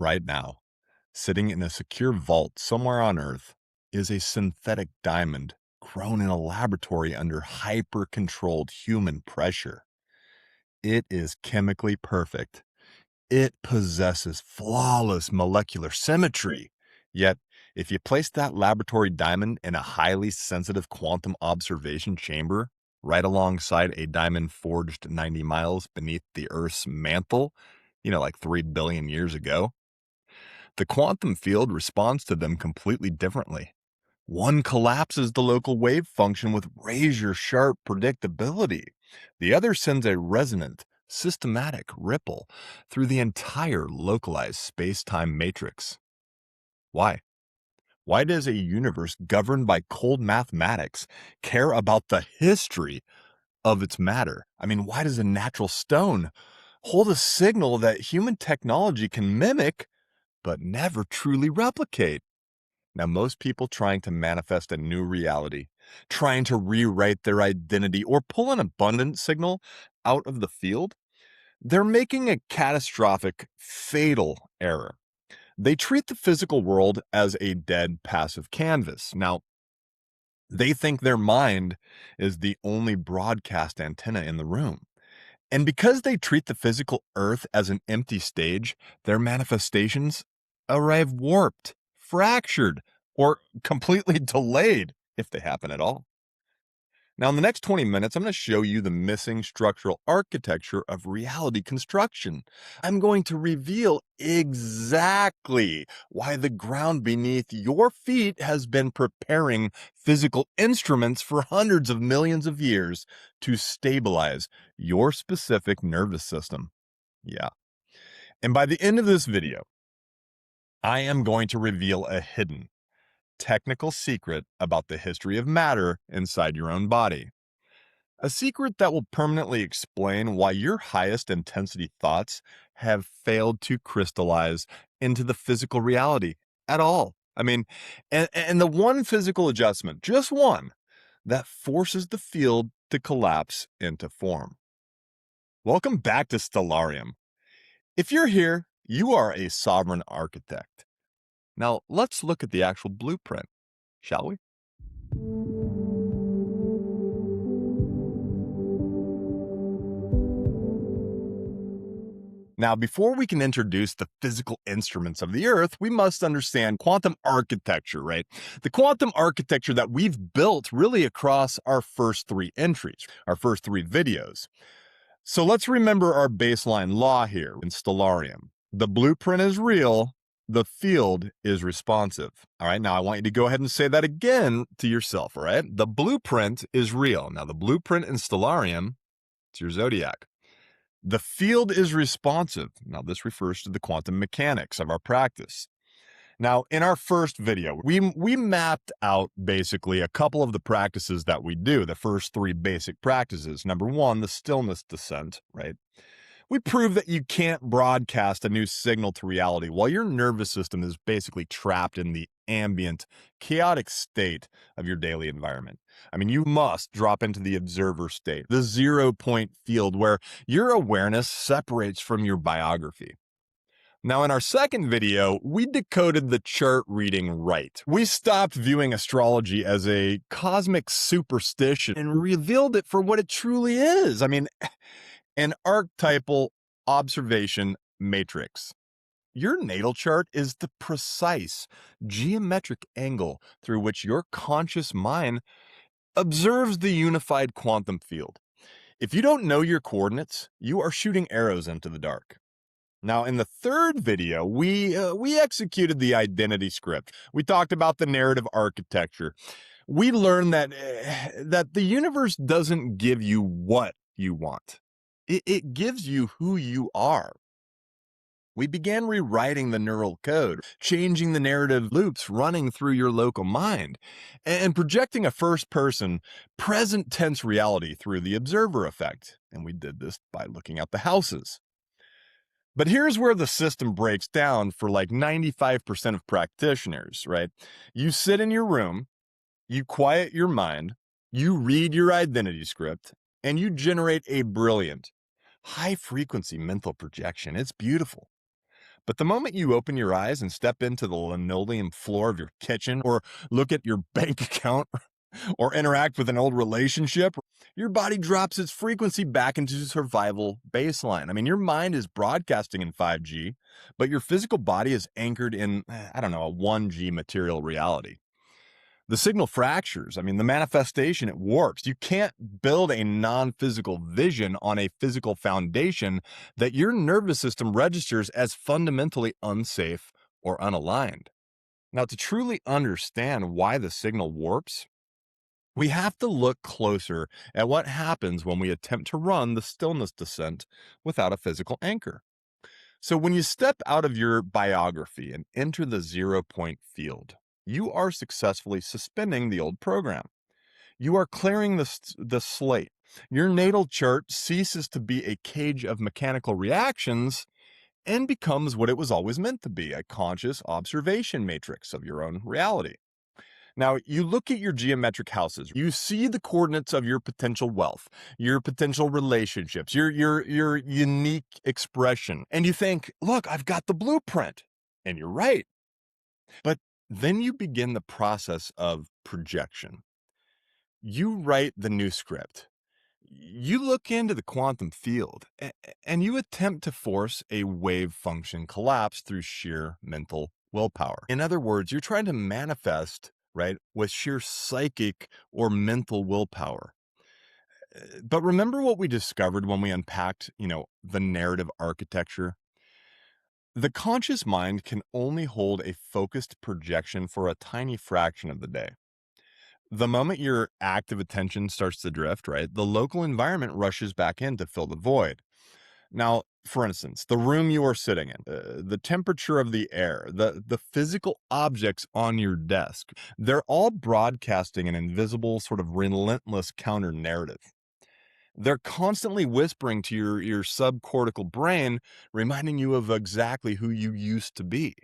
Right now, sitting in a secure vault somewhere on Earth is a synthetic diamond grown in a laboratory under hyper controlled human pressure. It is chemically perfect. It possesses flawless molecular symmetry. Yet, if you place that laboratory diamond in a highly sensitive quantum observation chamber, right alongside a diamond forged 90 miles beneath the Earth's mantle, like 3 billion years ago, the quantum field responds to them completely differently. One collapses the local wave function with razor sharp predictability. The other sends a resonant, systematic ripple through the entire localized space time matrix. Why? Why does a universe governed by cold mathematics care about the history of its matter? I mean, why does a natural stone hold a signal that human technology can mimic but never truly replicate? Now, most people trying to manifest a new reality, trying to rewrite their identity or pull an abundance signal out of the field, they're making a catastrophic, fatal error. They treat the physical world as a dead, passive canvas. Now, they think their mind is the only broadcast antenna in the room. And because they treat the physical earth as an empty stage, their manifestations arrive warped, fractured, or completely delayed, if they happen at all. Now, in the next 20 minutes, I'm going to show you the missing structural architecture of reality construction. I'm going to reveal exactly why the ground beneath your feet has been preparing physical instruments for hundreds of millions of years to stabilize your specific nervous system. Yeah. And by the end of this video, I am going to reveal a hidden technical secret about the history of matter inside your own body. A secret that will permanently explain why your highest intensity thoughts have failed to crystallize into the physical reality at all. I mean, and the one physical adjustment, just one, that forces the field to collapse into form. Welcome back to Stellarium. If you're here, you are a sovereign architect. Now, let's look at the actual blueprint, shall we? Now, before we can introduce the physical instruments of the Earth, we must understand quantum architecture, right? The quantum architecture that we've built really across our first 3 entries, our first 3 videos. So let's remember our baseline law here in Stellarium. The blueprint is real, the field is responsive. All right, now I want you to go ahead and say that again to yourself, all right? The blueprint is real. Now, the blueprint in Stellarium, it's your zodiac. The field is responsive. Now, this refers to the quantum mechanics of our practice. Now, in our first video, we mapped out basically a couple of the practices that we do, the first 3 basic practices. Number 1, the stillness descent, right? We prove that you can't broadcast a new signal to reality while your nervous system is basically trapped in the ambient, chaotic state of your daily environment. I mean, you must drop into the observer state, the 0-point field where your awareness separates from your biography. Now, in our second video, we decoded the chart reading right. We stopped viewing astrology as a cosmic superstition and revealed it for what it truly is. I mean, an archetypal observation matrix. Your natal chart is the precise geometric angle through which your conscious mind observes the unified quantum field. If you don't know your coordinates, you are shooting arrows into the dark. Now, in the third video, we executed the identity script. We talked about the narrative architecture. We learned that the universe doesn't give you what you want. It gives you who you are. We began rewriting the neural code, changing the narrative loops running through your local mind, and projecting a first-person, present tense reality through the observer effect. And we did this by looking at the houses. But here's where the system breaks down for like 95% of practitioners, right? You sit in your room, you quiet your mind, you read your identity script, and you generate a brilliant, high-frequency mental projection. It's beautiful. But the moment you open your eyes and step into the linoleum floor of your kitchen, or look at your bank account, or interact with an old relationship, your body drops its frequency back into survival baseline. I mean, your mind is broadcasting in 5G, but your physical body is anchored in, I don't know, a 1G material reality. The signal fractures. I mean, the manifestation, it warps. You can't build a non-physical vision on a physical foundation that your nervous system registers as fundamentally unsafe or unaligned. Now, to truly understand why the signal warps, we have to look closer at what happens when we attempt to run the stillness descent without a physical anchor. So, when you step out of your biography and enter the 0 point field, you are successfully suspending the old program. You are clearing the slate. Your natal chart ceases to be a cage of mechanical reactions and becomes what it was always meant to be, a conscious observation matrix of your own reality. Now, you look at your geometric houses, you see the coordinates of your potential wealth, your potential relationships, your unique expression, and you think, look, I've got the blueprint. And you're right. But then you begin the process of projection. You write the new script. You look into the quantum field and you attempt to force a wave function collapse through sheer mental willpower. In other words, you're trying to manifest, right, with sheer psychic or mental willpower. But remember what we discovered when we unpacked, the narrative architecture? The conscious mind can only hold a focused projection for a tiny fraction of the day. The moment your active attention starts to drift, right, the local environment rushes back in to fill the void. Now, for instance, the room you are sitting in, the temperature of the air, the physical objects on your desk, they're all broadcasting an invisible, sort of relentless counter narrative. They're constantly whispering to your subcortical brain, reminding you of exactly who you used to be.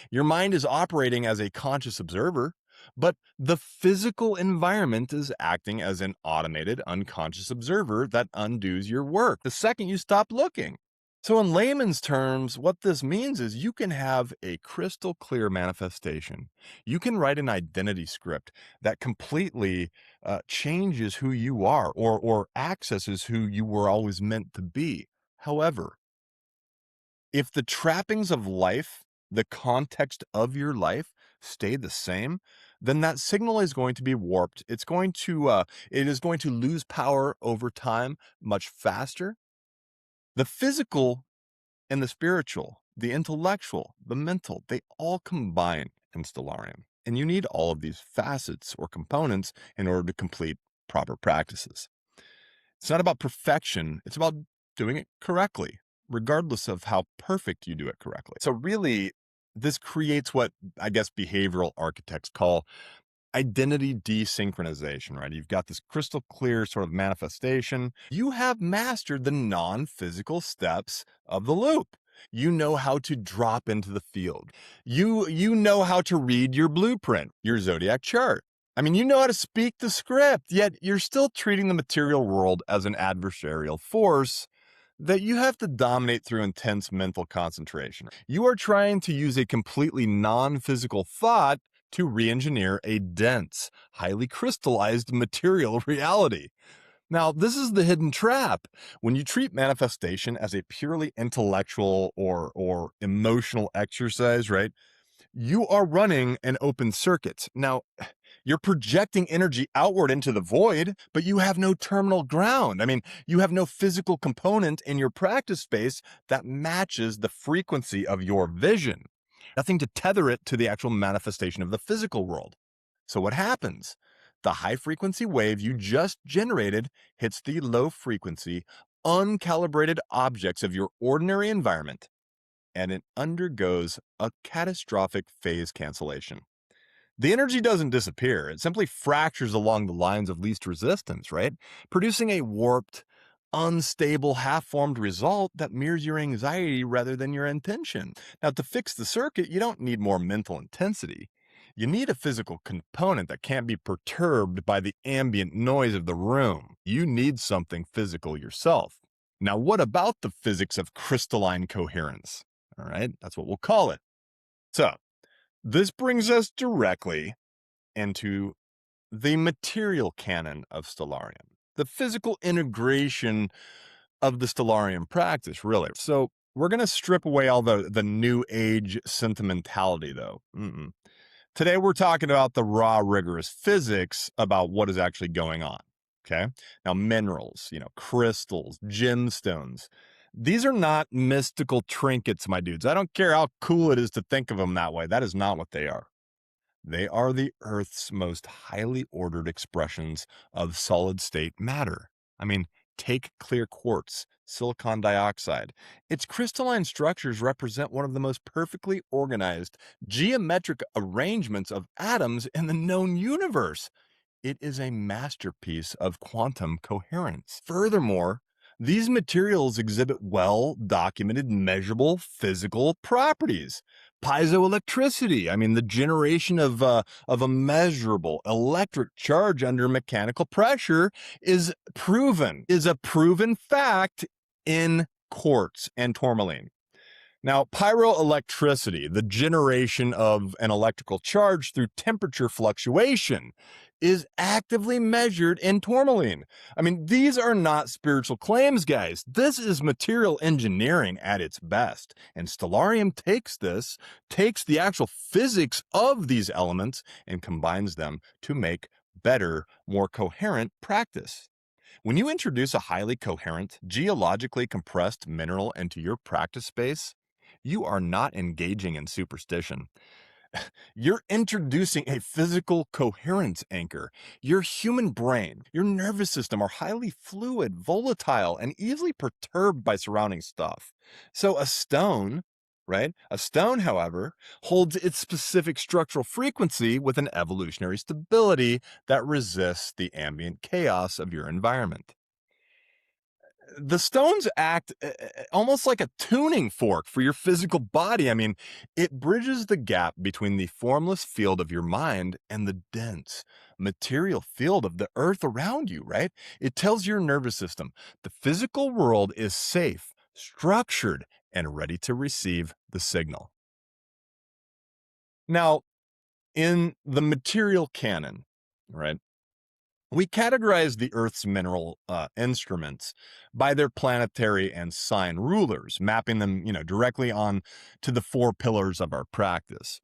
Your mind is operating as a conscious observer, but the physical environment is acting as an automated, unconscious observer that undoes your work the second you stop looking. So, in layman's terms, what this means is you can have a crystal clear manifestation. You can write an identity script that completely changes who you are, or accesses who you were always meant to be. However, if the trappings of life, the context of your life stay the same, then that signal is going to be warped. It is going to lose power over time much faster. The physical and the spiritual, the intellectual, the mental, they all combine in Stellarium. And you need all of these facets or components in order to complete proper practices. It's not about perfection, it's about doing it correctly, regardless of how perfect you do it correctly. So, really, this creates what I guess behavioral architects call identity desynchronization, right? You've got this crystal clear sort of manifestation. You have mastered the non-physical steps of the loop. You know how to drop into the field. You know how to read your blueprint, your zodiac chart. I mean, you know how to speak the script, yet you're still treating the material world as an adversarial force that you have to dominate through intense mental concentration. You are trying to use a completely non-physical thought to re-engineer a dense, highly crystallized material reality. Now, this is the hidden trap. When you treat manifestation as a purely intellectual or emotional exercise, right? You are running an open circuit. Now, you're projecting energy outward into the void, but you have no terminal ground. I mean, you have no physical component in your practice space that matches the frequency of your vision. Nothing to tether it to the actual manifestation of the physical world. So what happens? The high frequency wave you just generated hits the low frequency, uncalibrated objects of your ordinary environment, and it undergoes a catastrophic phase cancellation. The energy doesn't disappear. It simply fractures along the lines of least resistance, right? Producing a warped, unstable, half-formed result that mirrors your anxiety rather than your intention. Now, to fix the circuit, you don't need more mental intensity. You need a physical component that can't be perturbed by the ambient noise of the room. You need something physical yourself. Now, what about the physics of crystalline coherence? All right, that's what we'll call it. So this brings us directly into the material canon of Stellarium, the physical integration of the Stellarium practice, really. So we're going to strip away all the new age sentimentality, though. Today, we're talking about the raw, rigorous physics about what is actually going on. Okay. Now, minerals, crystals, gemstones, these are not mystical trinkets, my dudes. I don't care how cool it is to think of them that way. That is not what they are. They are the Earth's most highly ordered expressions of solid state matter. I mean, take clear quartz, silicon dioxide. Its crystalline structures represent one of the most perfectly organized geometric arrangements of atoms in the known universe. It is a masterpiece of quantum coherence. Furthermore, these materials exhibit well-documented measurable physical properties. Piezoelectricity, I mean, the generation of a measurable electric charge under mechanical pressure is a proven fact in quartz and tourmaline. Now, pyroelectricity, the generation of an electrical charge through temperature fluctuation, is actively measured in tourmaline. I mean, these are not spiritual claims, guys. This is material engineering at its best. And Stellarium takes the actual physics of these elements and combines them to make better, more coherent practice. When you introduce a highly coherent, geologically compressed mineral into your practice space, you are not engaging in superstition. You're introducing a physical coherence anchor. Your human brain, your nervous system are highly fluid, volatile, and easily perturbed by surrounding stuff. So a stone, right? A stone, however, holds its specific structural frequency with an evolutionary stability that resists the ambient chaos of your environment. The stones act almost like a tuning fork for your physical body. I mean, it bridges the gap between the formless field of your mind and the dense material field of the earth around you, right? It tells your nervous system the physical world is safe, structured, and ready to receive the signal. Now, in the material canon, right? We categorize the Earth's mineral instruments by their planetary and sign rulers, mapping them, directly on to the four pillars of our practice.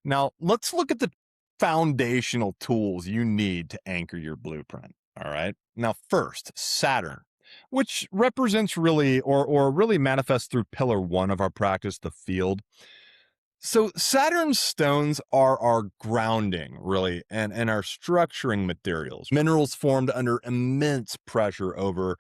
Now, let's look at the foundational tools you need to anchor your blueprint. All right. Now, first, Saturn, which represents really, or really manifests through pillar one of our practice, the field. So Saturn's stones are our grounding, really, and our structuring materials. Minerals formed under immense pressure over,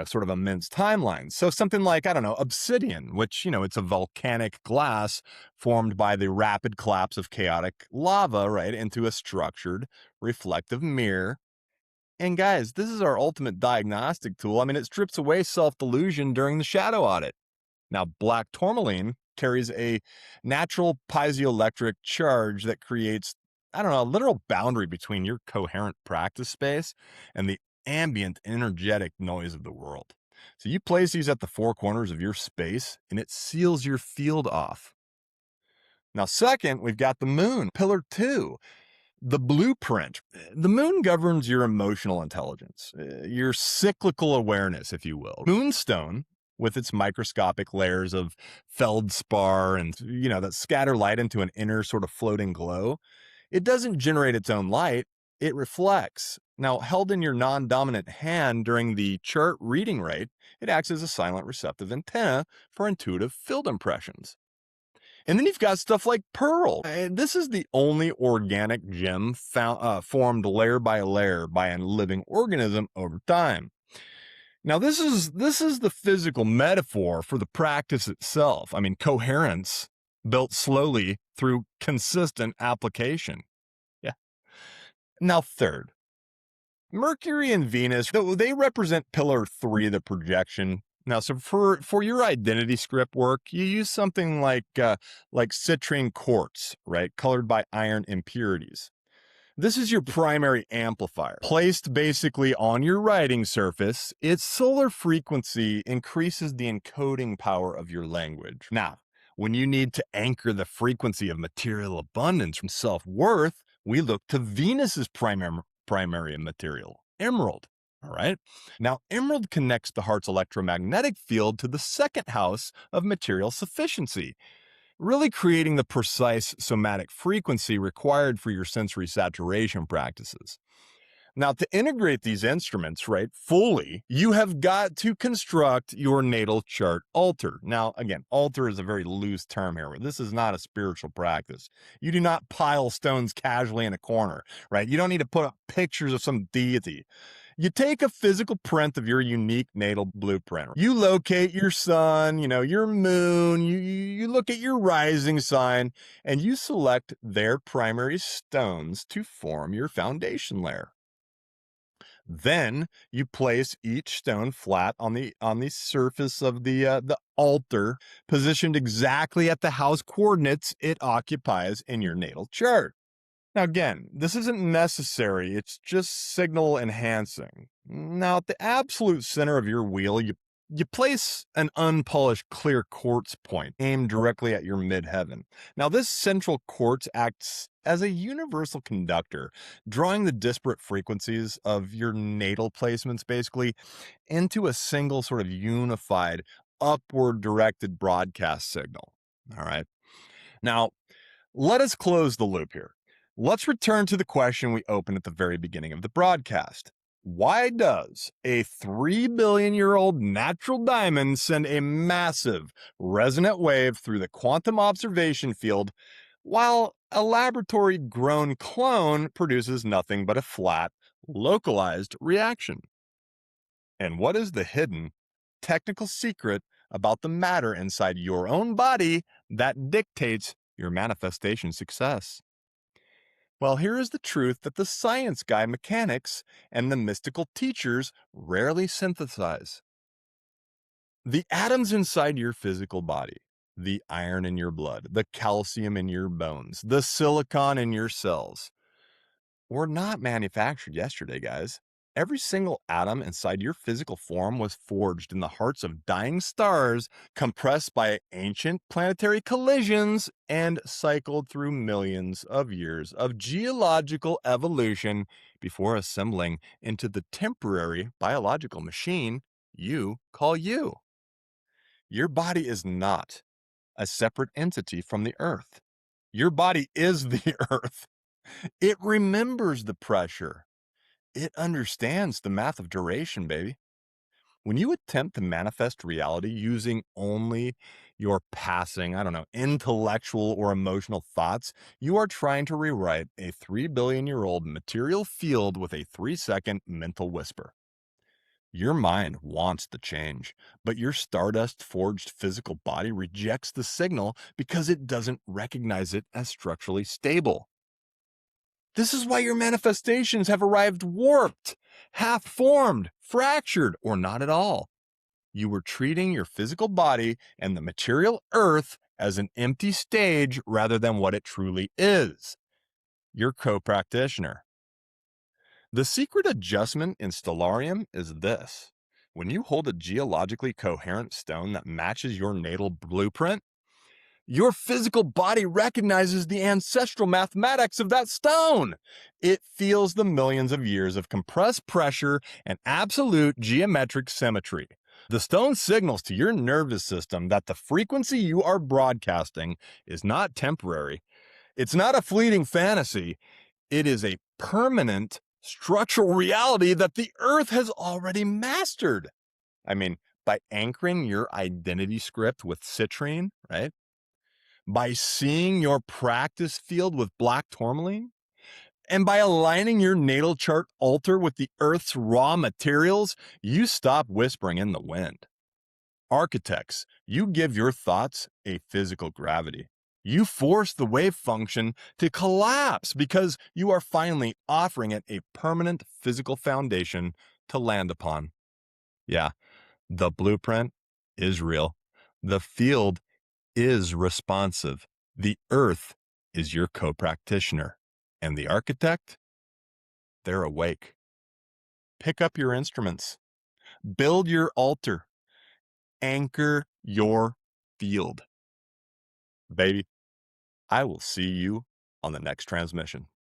sort of immense timelines. So something like, I don't know, obsidian, which, it's a volcanic glass formed by the rapid collapse of chaotic lava, right, into a structured reflective mirror. And guys, this is our ultimate diagnostic tool. I mean, it strips away self-delusion during the shadow audit. Now, black tourmaline carries a natural piezoelectric charge that creates, I don't know, a literal boundary between your coherent practice space and the ambient, energetic noise of the world. So you place these at the four corners of your space and it seals your field off. Now, second, we've got the moon, pillar two. The blueprint. The moon governs your emotional intelligence, your cyclical awareness, if you will. Moonstone, with its microscopic layers of feldspar and, that scatter light into an inner sort of floating glow, it doesn't generate its own light, it reflects. Now, held in your non-dominant hand during the chart reading rate, it acts as a silent receptive antenna for intuitive field impressions. And then you've got stuff like pearl. This is the only organic gem formed layer by layer by a living organism over time. Now, this is the physical metaphor for the practice itself. I mean, coherence built slowly through consistent application. Yeah. Now, third, Mercury and Venus, they represent pillar three, the projection. Now, so for your identity script work, you use something like citrine quartz, right? Colored by iron impurities. This is your primary amplifier. Placed basically on your writing surface, its solar frequency increases the encoding power of your language. Now, When you need to anchor the frequency of material abundance from self-worth, we look to Venus's primary material, emerald. All right. Now, emerald connects the heart's electromagnetic field to the second house of material sufficiency, really creating the precise somatic frequency required for your sensory saturation practices. Now, to integrate these instruments, right, fully, you have got to construct your natal chart altar. Now, again, altar is a very loose term here. This is not a spiritual practice. You do not pile stones casually in a corner, right? You don't need to put up pictures of some deity. You take a physical print of your unique natal blueprint. You locate your sun, your moon, you look at your rising sign, and you select their primary stones to form your foundation layer. Then you place each stone flat on the surface of the altar, positioned exactly at the house coordinates it occupies in your natal chart. Now, again, this isn't necessary, it's just signal enhancing. Now, at the absolute center of your wheel, you place an unpolished clear quartz point aimed directly at your midheaven. Now, this central quartz acts as a universal conductor, drawing the disparate frequencies of your natal placements basically into a single sort of unified, upward directed broadcast signal. All right. Now, let us close the loop here. Let's return to the question we opened at the very beginning of the broadcast. Why does a 3 billion year old natural diamond send a massive resonant wave through the quantum observation field, while a laboratory grown clone produces nothing but a flat, localized reaction? And what is the hidden, technical secret about the matter inside your own body that dictates your manifestation success? Well, here is the truth that the science guy mechanics and the mystical teachers rarely synthesize. The atoms inside your physical body, the iron in your blood, the calcium in your bones, the silicon in your cells, were not manufactured yesterday, guys. Every single atom inside your physical form was forged in the hearts of dying stars, compressed by ancient planetary collisions, and cycled through millions of years of geological evolution before assembling into the temporary biological machine you call you. Your body is not a separate entity from the earth. Your body is the earth. It remembers the pressure. It understands the math of duration, baby. When you attempt to manifest reality using only your passing, intellectual or emotional thoughts, you are trying to rewrite a 3 billion year old material field with a 3-second mental whisper. Your mind wants the change, but your stardust forged physical body rejects the signal because it doesn't recognize it as structurally stable. This is why your manifestations have arrived warped, half-formed, fractured, or not at all. You were treating your physical body and the material earth as an empty stage rather than what it truly is, your co-practitioner. The secret adjustment in Stellarium is this. When you hold a geologically coherent stone that matches your natal blueprint, your physical body recognizes the ancestral mathematics of that stone. It feels the millions of years of compressed pressure and absolute geometric symmetry. The stone signals to your nervous system that the frequency you are broadcasting is not temporary. It's not a fleeting fantasy. It is a permanent structural reality that the earth has already mastered. By anchoring your identity script with citrine, right? By seeing your practice field with black tourmaline, and by aligning your natal chart altar with the Earth's raw materials, you stop whispering in the wind. Architects, you give your thoughts a physical gravity. You force the wave function to collapse because you are finally offering it a permanent physical foundation to land upon. Yeah, the blueprint is real. The field is responsive. The earth is your co-practitioner. And the architect, they're awake. Pick up your instruments. Build your altar. Anchor your field. Baby, I will see you on the next transmission.